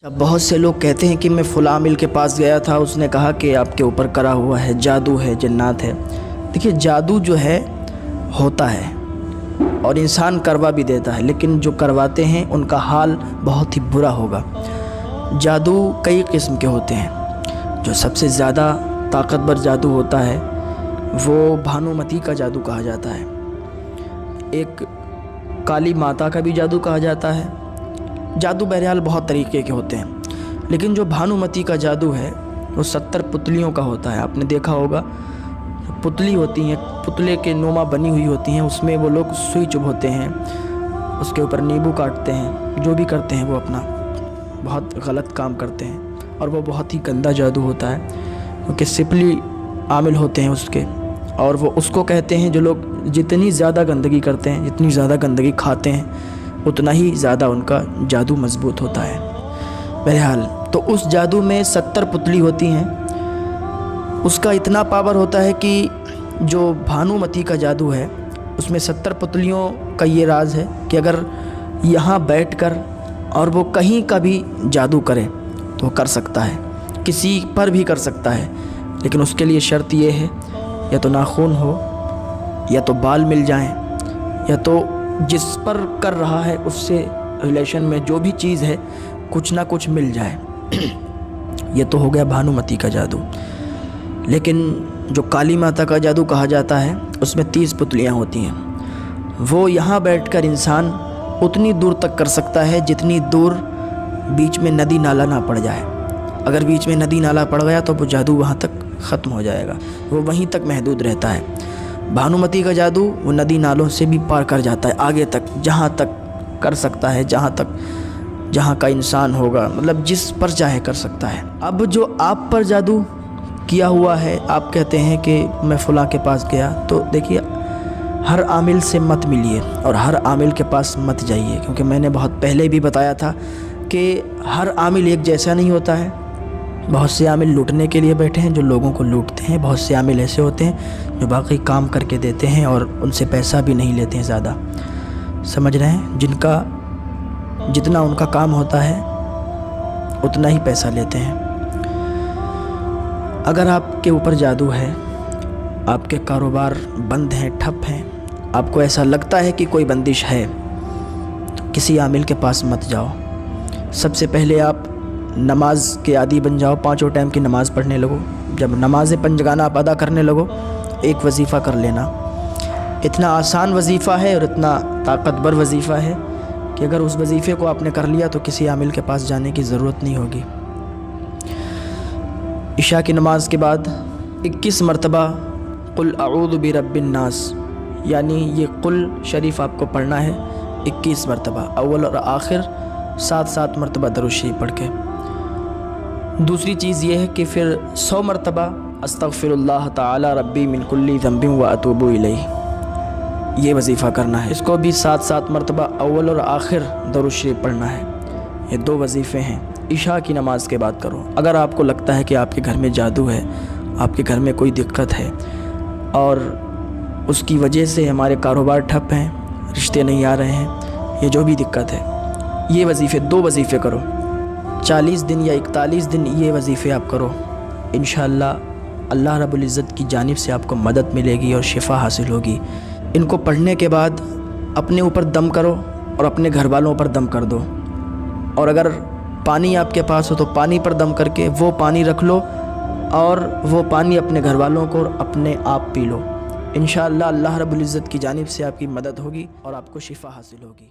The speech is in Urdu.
بہت سے لوگ کہتے ہیں کہ میں فلاں عامل کے پاس گیا تھا، اس نے کہا کہ آپ کے اوپر کرا ہوا ہے، جادو ہے، جنات ہے۔ دیکھیے، جادو جو ہے ہوتا ہے اور انسان کروا بھی دیتا ہے، لیکن جو کرواتے ہیں ان کا حال بہت ہی برا ہوگا۔ جادو کئی قسم کے ہوتے ہیں۔ جو سب سے زیادہ طاقتور جادو ہوتا ہے وہ بھانومتی کا جادو کہا جاتا ہے۔ ایک کالی ماتا کا بھی جادو کہا جاتا ہے۔ جادو بہرحال بہت طریقے کے ہوتے ہیں، لیکن جو بھانومتی کا جادو ہے وہ 70 پتلیوں کا ہوتا ہے۔ آپ نے دیکھا ہوگا، پتلی ہوتی ہیں، پتلے کے نما بنی ہوئی ہوتی ہیں، اس میں وہ لوگ سوئی چبھوتے ہیں، اس کے اوپر نیبو کاٹتے ہیں، جو بھی کرتے ہیں وہ اپنا بہت غلط کام کرتے ہیں، اور وہ بہت ہی گندا جادو ہوتا ہے، کیونکہ سپلی عامل ہوتے ہیں اس کے، اور وہ اس کو کہتے ہیں جو لوگ جتنی زیادہ گندگی کرتے ہیں، جتنی زیادہ گندگی کھاتے ہیں، اتنا ہی زیادہ ان کا جادو مضبوط ہوتا ہے۔ بہرحال تو اس جادو میں 70 پتلی ہوتی ہیں۔ اس کا اتنا پاور ہوتا ہے کہ جو بھانومتی کا جادو ہے اس میں 70 پتلیوں کا یہ راز ہے کہ اگر یہاں بیٹھ کر اور وہ کہیں کا بھی جادو کرے تو وہ کر سکتا ہے، کسی پر بھی کر سکتا ہے، لیکن اس کے لیے شرط یہ ہے یا تو ناخن ہو، یا تو بال مل جائیں، یا تو جس پر کر رہا ہے اس سے ریلیشن میں جو بھی چیز ہے کچھ نہ کچھ مل جائے۔ یہ تو ہو گیا بھانومتی کا جادو۔ لیکن جو کالی ماتا کا جادو کہا جاتا ہے اس میں 30 پتلیاں ہوتی ہیں۔ وہ یہاں بیٹھ کر انسان اتنی دور تک کر سکتا ہے جتنی دور بیچ میں ندی نالا نہ پڑ جائے۔ اگر بیچ میں ندی نالا پڑ گیا تو وہ جادو وہاں تک ختم ہو جائے گا، وہ وہیں تک محدود رہتا ہے۔ بھانومتی کا جادو وہ ندی نالوں سے بھی پار کر جاتا ہے، آگے تک، جہاں تک کر سکتا ہے، جہاں کا انسان ہوگا، مطلب جس پر چاہے کر سکتا ہے۔ اب جو آپ پر جادو کیا ہوا ہے، آپ کہتے ہیں کہ میں فلاں کے پاس گیا، تو دیکھیے، ہر عامل سے مت ملیے اور ہر عامل کے پاس مت جائیے، کیونکہ میں نے بہت پہلے بھی بتایا تھا کہ ہر عامل ایک جیسا نہیں ہوتا ہے۔ بہت سے عامل لوٹنے کے لیے بیٹھے ہیں جو لوگوں کو لوٹتے ہیں، بہت سے عامل ایسے ہوتے ہیں جو باقی کام کر کے دیتے ہیں اور ان سے پیسہ بھی نہیں لیتے ہیں زیادہ، سمجھ رہے ہیں، جتنا ان کا کام ہوتا ہے اتنا ہی پیسہ لیتے ہیں۔ اگر آپ کے اوپر جادو ہے، آپ کے کاروبار بند ہیں، ٹھپ ہیں، آپ کو ایسا لگتا ہے کہ کوئی بندش ہے، تو کسی عامل کے پاس مت جاؤ۔ سب سے پہلے آپ نماز کے عادی بن جاؤ، 5 ٹائم کی نماز پڑھنے لگو۔ جب نماز پنجگانہ آپ ادا کرنے لگو، ایک وظیفہ کر لینا۔ اتنا آسان وظیفہ ہے اور اتنا طاقتور وظیفہ ہے کہ اگر اس وظیفے کو آپ نے کر لیا تو کسی عامل کے پاس جانے کی ضرورت نہیں ہوگی۔ عشاء کی نماز کے بعد 21 مرتبہ قل اعوذ برب الناس، یعنی یہ قل شریف آپ کو پڑھنا ہے 21 مرتبہ، اول اور آخر 7 مرتبہ درود شریف پڑھ کے۔ دوسری چیز یہ ہے کہ پھر 100 مرتبہ استغفر اللہ تعالی ربی من کل ذنب واتوب الیہ، یہ وظیفہ کرنا ہے۔ اس کو بھی 7 مرتبہ اول اور آخر درود شریف پڑھنا ہے۔ یہ 2 وظیفے ہیں، عشاء کی نماز کے بعد کرو۔ اگر آپ کو لگتا ہے کہ آپ کے گھر میں جادو ہے، آپ کے گھر میں کوئی دقت ہے اور اس کی وجہ سے ہمارے کاروبار ٹھپ ہیں، رشتے نہیں آ رہے ہیں، یہ جو بھی دقت ہے، یہ وظیفے 2 وظیفے کرو، 40 دن یا 41 دن یہ وظیفے آپ کرو۔ انشاءاللہ اللہ رب العزت کی جانب سے آپ کو مدد ملے گی اور شفا حاصل ہوگی۔ ان کو پڑھنے کے بعد اپنے اوپر دم کرو اور اپنے گھر والوں پر دم کر دو، اور اگر پانی آپ کے پاس ہو تو پانی پر دم کر کے وہ پانی رکھ لو اور وہ پانی اپنے گھر والوں کو اور اپنے آپ پی لو۔ انشاءاللہ اللہ رب العزت کی جانب سے آپ کی مدد ہوگی اور آپ کو شفا حاصل ہوگی۔